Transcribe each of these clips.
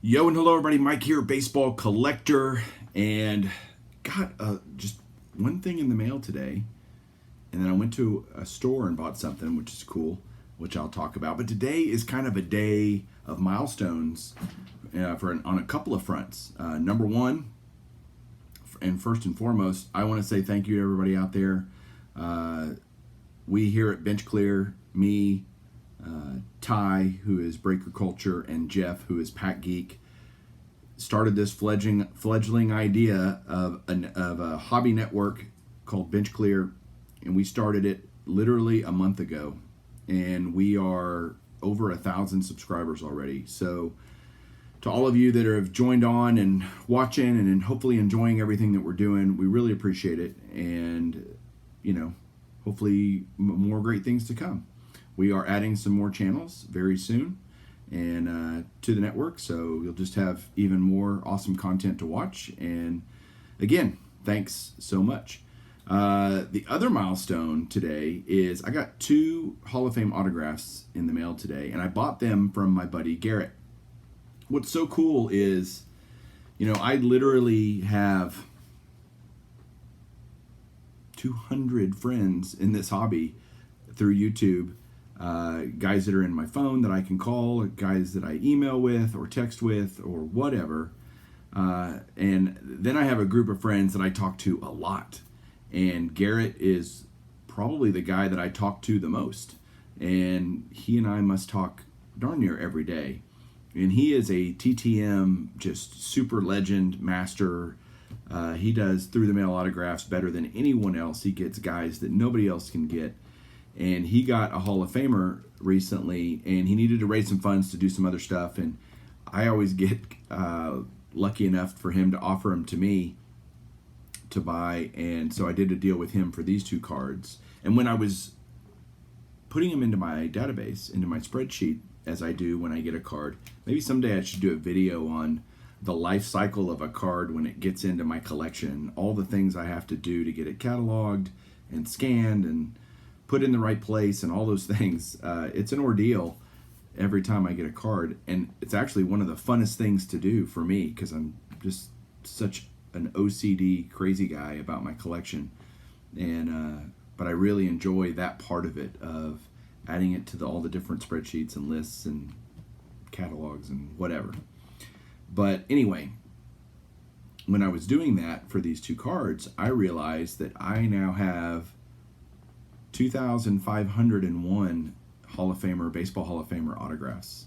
Yo and hello everybody, Mike here, baseball collector, and got just one thing in the mail today, and then I went to a store and bought something, which is cool, which I'll talk about. But today is kind of a day of milestones on a couple of fronts. Number one, and first and foremost, I want to say thank you to everybody out there. We here at Bench Clear, me, Ty, who is Breaker Culture, and Jeff, who is Pack Geek, started this fledgling idea of a hobby network called Bench Clear, and we started it literally a month ago, and we are over 1,000 subscribers already. So to all of you that have joined on and watching and hopefully enjoying everything that we're doing, we really appreciate it, and hopefully more great things to come. We are adding some more channels very soon and to the network, so you'll just have even more awesome content to watch. And again, thanks so much. The other milestone today is I got 2 Hall of Fame autographs in the mail today, and I bought them from my buddy Garrett. What's so cool is, I literally have 200 friends in this hobby through YouTube. Guys that are in my phone that I can call, guys that I email with or text with or whatever. And then I have a group of friends that I talk to a lot. And Garrett is probably the guy that I talk to the most. And he and I must talk darn near every day. And he is a TTM, just super legend master. He does through the mail autographs better than anyone else. He gets guys that nobody else can get. And he got a Hall of Famer recently, and he needed to raise some funds to do some other stuff. And I always get lucky enough for him to offer them to me to buy. And so I did a deal with him for these 2 cards. And when I was putting them into my database, into my spreadsheet, as I do when I get a card, maybe someday I should do a video on the life cycle of a card when it gets into my collection, all the things I have to do to get it cataloged and scanned and put in the right place and all those things. It's an ordeal every time I get a card, and it's actually one of the funnest things to do for me because I'm just such an OCD crazy guy about my collection, and but I really enjoy that part of it, of adding it to all the different spreadsheets and lists and catalogs and whatever. But anyway, when I was doing that for these 2 cards, I realized that I now have 2,501 Hall of Famer, Baseball Hall of Famer autographs.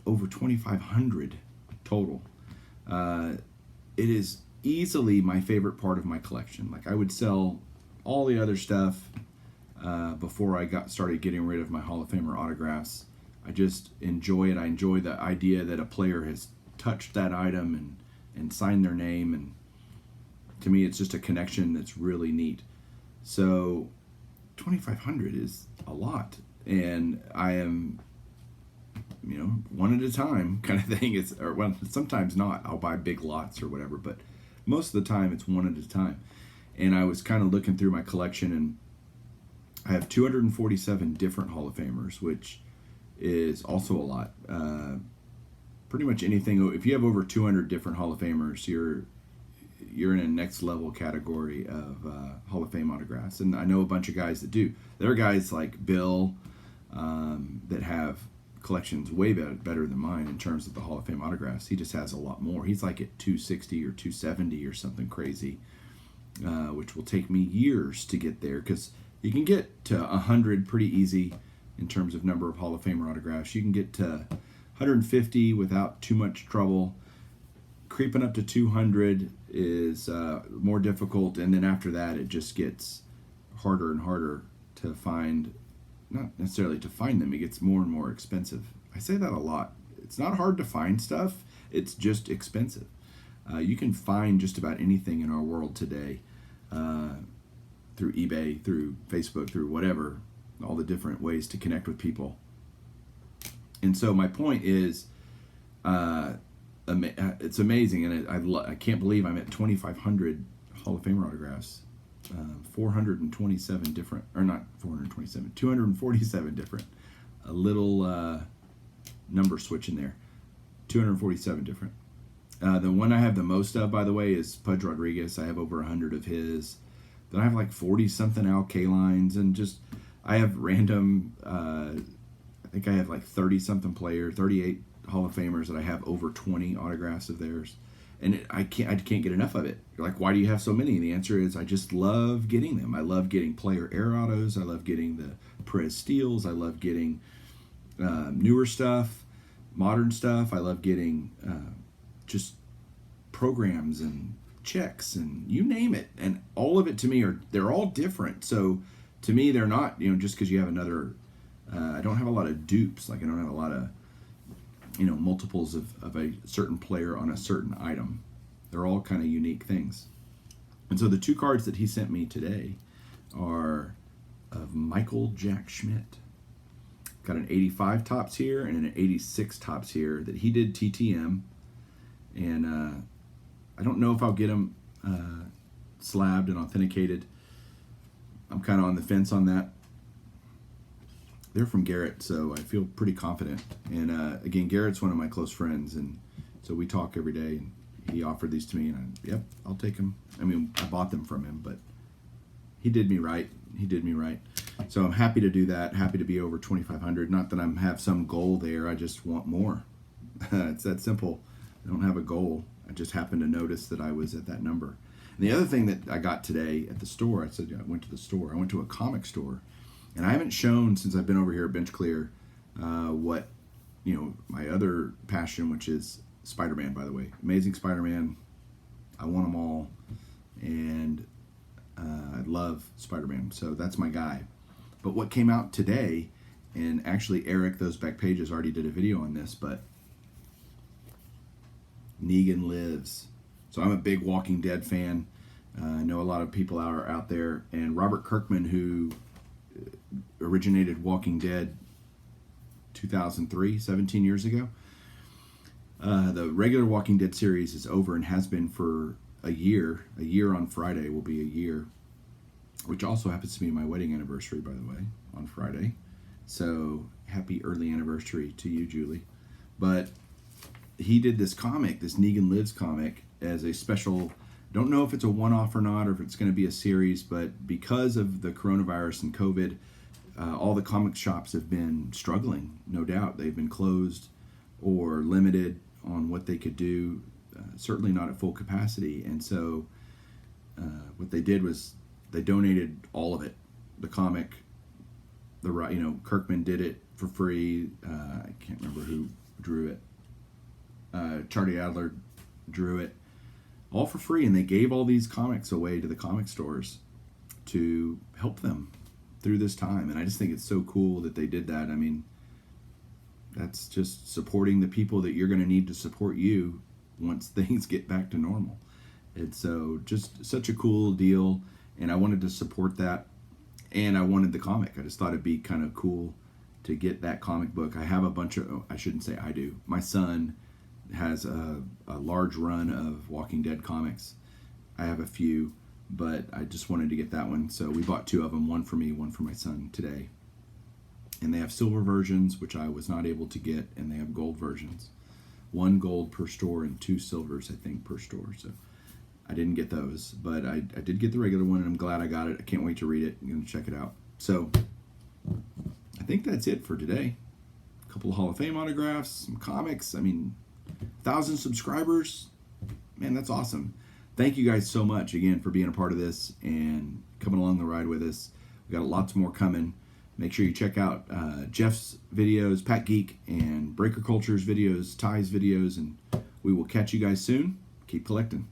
Over 2,500 total. It is easily my favorite part of my collection. Like, I would sell all the other stuff before I started getting rid of my Hall of Famer autographs. I just enjoy it. I enjoy the idea that a player has touched that item and signed their name, and to me it's just a connection that's really neat. So 2,500 is a lot, and I am, one at a time kind of thing. Well, sometimes not. I'll buy big lots or whatever, but most of the time it's one at a time. And I was kind of looking through my collection, and I have 247 different Hall of Famers, which is also a lot. Pretty much anything. If you have over 200 different Hall of Famers, you're in a next level category of Hall of Fame autographs. And I know a bunch of guys that do. There are guys like Bill that have collections way better than mine in terms of the Hall of Fame autographs. He just has a lot more. He's like at 260 or 270 or something crazy, which will take me years to get there, because you can get to 100 pretty easy in terms of number of Hall of Famer autographs. You can get to 150 without too much trouble. Creeping up to 200 is more difficult, and then after that it just gets harder and harder to find. Not necessarily to find them, it gets more and more expensive. I say that a lot. It's not hard to find stuff, it's just expensive. You can find just about anything in our world today through eBay, through Facebook, through whatever, all the different ways to connect with people. And so my point is, it's amazing, and I can't believe I'm at 2,500 Hall of Famer autographs. 427 different, or not 427, 247 different. A little number switch in there. 247 different. The one I have the most of, by the way, is Pudge Rodriguez. I have over 100 of his. Then I have like 40-something Al Kalines, and just, I have random, I think I have like 30-something players, 38 Hall of Famers that I have over 20 autographs of theirs. And I can't get enough of it. You're like, why do you have so many? And the answer is I just love getting them. I love getting player air autos. I love getting the Perez Steels. I love getting newer stuff, modern stuff. I love getting just programs and checks and you name it. And all of it to me they're all different. So to me, they're not, just because you have another, I don't have a lot of dupes. Like I don't have a lot of, multiples of a certain player on a certain item. They're all kind of unique things. And so the two cards that he sent me today are of Michael Jack Schmidt. Got an 85 tops here and an 86 tops here that he did TTM. And I don't know if I'll get them slabbed and authenticated. I'm kind of on the fence on that. They're from Garrett, so I feel pretty confident. And again, Garrett's one of my close friends, and so we talk every day. And he offered these to me, and yep, I'll take them. I mean, I bought them from him, but he did me right. He did me right. So I'm happy to do that. Happy to be over 2,500. Not that I have some goal there. I just want more. It's that simple. I don't have a goal. I just happened to notice that I was at that number. And the other thing that I got today at the store, I said I went to the store. I went to a comic store. And I haven't shown since I've been over here at Bench Clear what, my other passion, which is Spider-Man, by the way. Amazing Spider-Man. I want them all. And I love Spider-Man. So that's my guy. But what came out today, and actually Eric, those back pages, already did a video on this, but Negan Lives. So I'm a big Walking Dead fan. I know a lot of people are out there. And Robert Kirkman, who originated Walking Dead 2003, 17 years ago. The regular Walking Dead series is over and has been for a year. A year on Friday will be a year, which also happens to be my wedding anniversary, by the way, on Friday. So happy early anniversary to you, Julie. But he did this comic, this Negan Lives comic, as a special. Don't know if it's a one-off or not, or if it's going to be a series, but because of the coronavirus and COVID, all the comic shops have been struggling, no doubt. They've been closed or limited on what they could do, certainly not at full capacity. And so what they did was they donated all of it. The comic, Kirkman did it for free. I can't remember who drew it. Charlie Adler drew it. All for free, and they gave all these comics away to the comic stores to help them through this time. And I just think it's so cool that they did that. I mean, that's just supporting the people that you're going to need to support you once things get back to normal. And so just such a cool deal, and I wanted to support that, and I wanted the comic. I just thought it'd be kind of cool to get that comic book. I have a bunch of, I shouldn't say I do, my son has a large run of Walking Dead comics. I have a few, but I just wanted to get that one. So we bought two of them, one for me, one for my son today. And they have silver versions, which I was not able to get, and they have gold versions. 1 gold per store and 2 silvers, I think, per store. So I didn't get those, but I did get the regular one, and I'm glad I got it. I can't wait to read it. I'm going to check it out. So I think that's it for today. A couple of Hall of Fame autographs, some comics. I mean, 1,000 subscribers, man, that's awesome. Thank you guys so much again for being a part of this and coming along the ride with us. We got lots more coming. Make sure you check out Jeff's videos, Pat Geek, and Breaker Culture's videos, Ty's videos, and we will catch you guys soon. Keep collecting.